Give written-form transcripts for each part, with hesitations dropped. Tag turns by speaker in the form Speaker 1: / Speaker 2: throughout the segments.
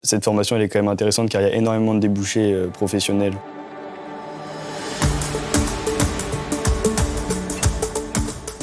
Speaker 1: Cette formation elle est quand même intéressante car il y a énormément de débouchés professionnels.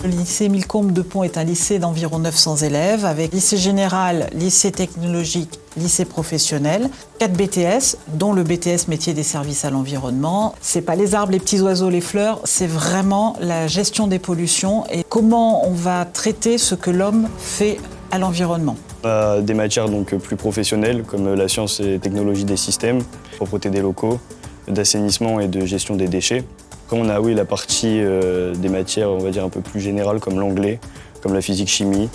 Speaker 2: Le lycée Millecombe de Pont est un lycée d'environ 900 élèves avec lycée général, lycée technologique, lycée professionnel, 4 BTS, dont le BTS métier des services à l'environnement. C'est pas les arbres, les petits oiseaux, les fleurs, c'est vraiment la gestion des pollutions et comment on va traiter ce que l'homme fait à l'environnement.
Speaker 1: On a des matières donc plus professionnelles comme la science et technologie des systèmes, propreté des locaux, d'assainissement et de gestion des déchets. Après, on a la partie des matières, on va dire un peu plus générales comme l'anglais, comme la physique-chimie.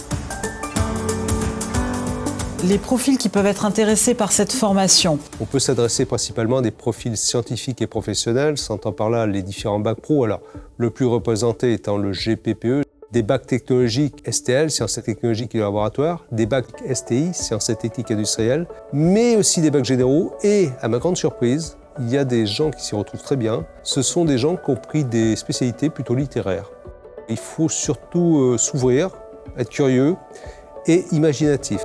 Speaker 2: Les profils qui peuvent être intéressés par cette formation.
Speaker 3: On peut s'adresser principalement à des profils scientifiques et professionnels, s'entend par là les différents bacs pro. Alors, le plus représenté étant le GPPE, des bacs technologiques STL, sciences technologiques et laboratoires, des bacs STI, sciences synthétiques et industrielles, mais aussi des bacs généraux et, à ma grande surprise, il y a des gens qui s'y retrouvent très bien. Ce sont des gens qui ont pris des spécialités plutôt littéraires. Il faut surtout s'ouvrir, être curieux et imaginatif.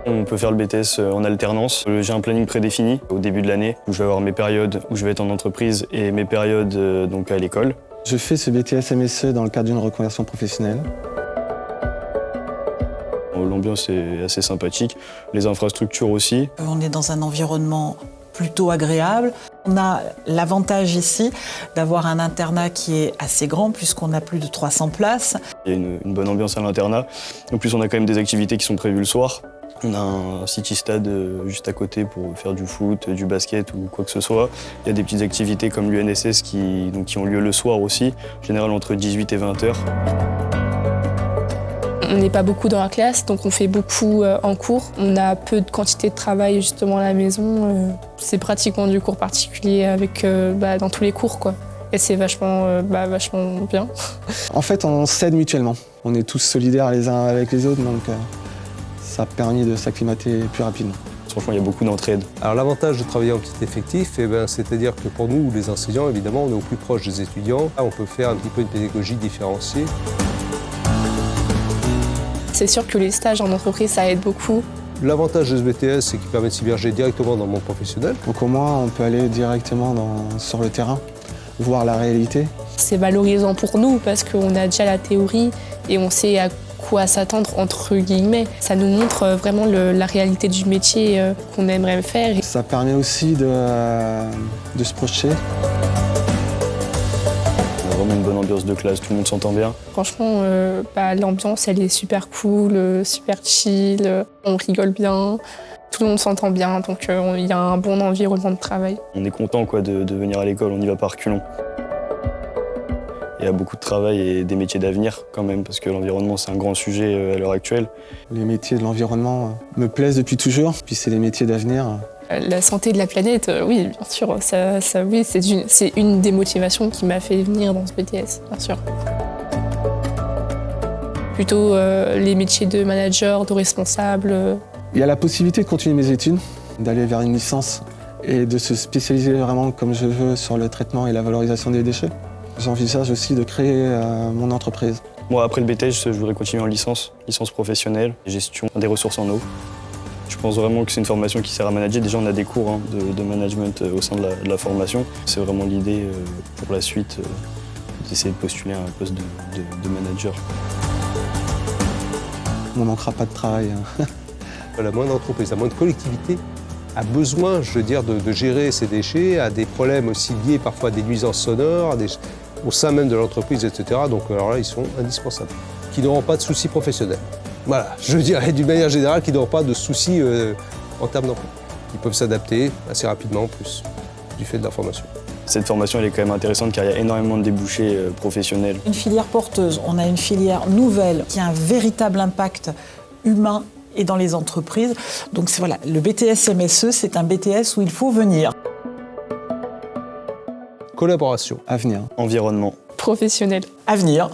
Speaker 1: On peut faire le BTS en alternance. J'ai un planning prédéfini au début de l'année où je vais avoir mes périodes où je vais être en entreprise et mes périodes donc à l'école.
Speaker 4: Je fais ce BTS MSE dans le cadre d'une reconversion professionnelle.
Speaker 1: L'ambiance est assez sympathique, les infrastructures aussi.
Speaker 2: On est dans un environnement plutôt agréable. On a l'avantage ici d'avoir un internat qui est assez grand puisqu'on a plus de 300 places.
Speaker 1: Il y a une bonne ambiance à l'internat. En plus, on a quand même des activités qui sont prévues le soir. On a un city-stade juste à côté pour faire du foot, du basket ou quoi que ce soit. Il y a des petites activités comme l'UNSS qui ont lieu le soir aussi, en général entre 18 et 20 heures.
Speaker 5: On n'est pas beaucoup dans la classe, donc on fait beaucoup en cours. On a peu de quantité de travail justement à la maison. C'est pratiquement du cours particulier avec, dans tous les cours, quoi. Et c'est vachement bien.
Speaker 4: En fait, on s'aide mutuellement. On est tous solidaires les uns avec les autres, donc ça a permis de s'acclimater plus rapidement.
Speaker 1: Franchement, il y a beaucoup d'entraide.
Speaker 3: Alors l'avantage de travailler en petit effectif, c'est-à-dire que pour nous, les enseignants, évidemment, on est au plus proche des étudiants. Là, on peut faire un petit peu une pédagogie différenciée.
Speaker 5: C'est sûr que les stages en entreprise, ça aide beaucoup.
Speaker 3: L'avantage de ce BTS, c'est qu'il permet de s'immerger directement dans le monde professionnel.
Speaker 4: Donc au moins, on peut aller directement sur le terrain, voir la réalité.
Speaker 5: C'est valorisant pour nous parce qu'on a déjà la théorie et on sait à quoi s'attendre, entre guillemets. Ça nous montre vraiment la réalité du métier qu'on aimerait faire.
Speaker 4: Ça permet aussi de se projeter.
Speaker 1: Vraiment une bonne ambiance de classe, tout le monde s'entend bien.
Speaker 5: Franchement, l'ambiance, elle est super cool, super chill, on rigole bien, tout le monde s'entend bien, donc il y a un bon environnement de travail.
Speaker 1: On est content de venir à l'école, on y va par reculons. Il y a beaucoup de travail et des métiers d'avenir quand même, parce que l'environnement c'est un grand sujet à l'heure actuelle.
Speaker 4: Les métiers de l'environnement me plaisent depuis toujours, puis c'est des métiers d'avenir.
Speaker 5: La santé de la planète, oui, bien sûr, oui, c'est une des motivations qui m'a fait venir dans ce BTS, bien sûr. Plutôt les métiers de manager, de responsable.
Speaker 4: Il y a la possibilité de continuer mes études, d'aller vers une licence et de se spécialiser vraiment comme je veux sur le traitement et la valorisation des déchets. J'envisage aussi de créer mon entreprise.
Speaker 1: Moi, après le BTS, je voudrais continuer en licence professionnelle, gestion des ressources en eau. Je pense vraiment que c'est une formation qui sert à manager. Déjà, on a des cours de management au sein de la formation. C'est vraiment l'idée pour la suite d'essayer de postuler à un poste de manager.
Speaker 4: On ne manquera pas de travail.
Speaker 3: La moindre entreprise, la moindre collectivité a besoin, je veux dire, de gérer ses déchets, a des problèmes aussi liés parfois à des nuisances sonores, au sein même de l'entreprise, etc. Donc alors là, ils sont indispensables. Qui n'auront pas de soucis professionnels. Voilà, je dirais d'une manière générale qu'ils n'auront pas de soucis en termes d'emploi. Ils peuvent s'adapter assez rapidement en plus, du fait de leur formation.
Speaker 1: Cette formation elle est quand même intéressante car il y a énormément de débouchés professionnels.
Speaker 2: Une filière porteuse, on a une filière nouvelle qui a un véritable impact humain et dans les entreprises. Donc voilà, le BTS MSE, c'est un BTS où il faut venir.
Speaker 3: Collaboration.
Speaker 4: Avenir.
Speaker 1: Environnement.
Speaker 5: Professionnel.
Speaker 2: Avenir.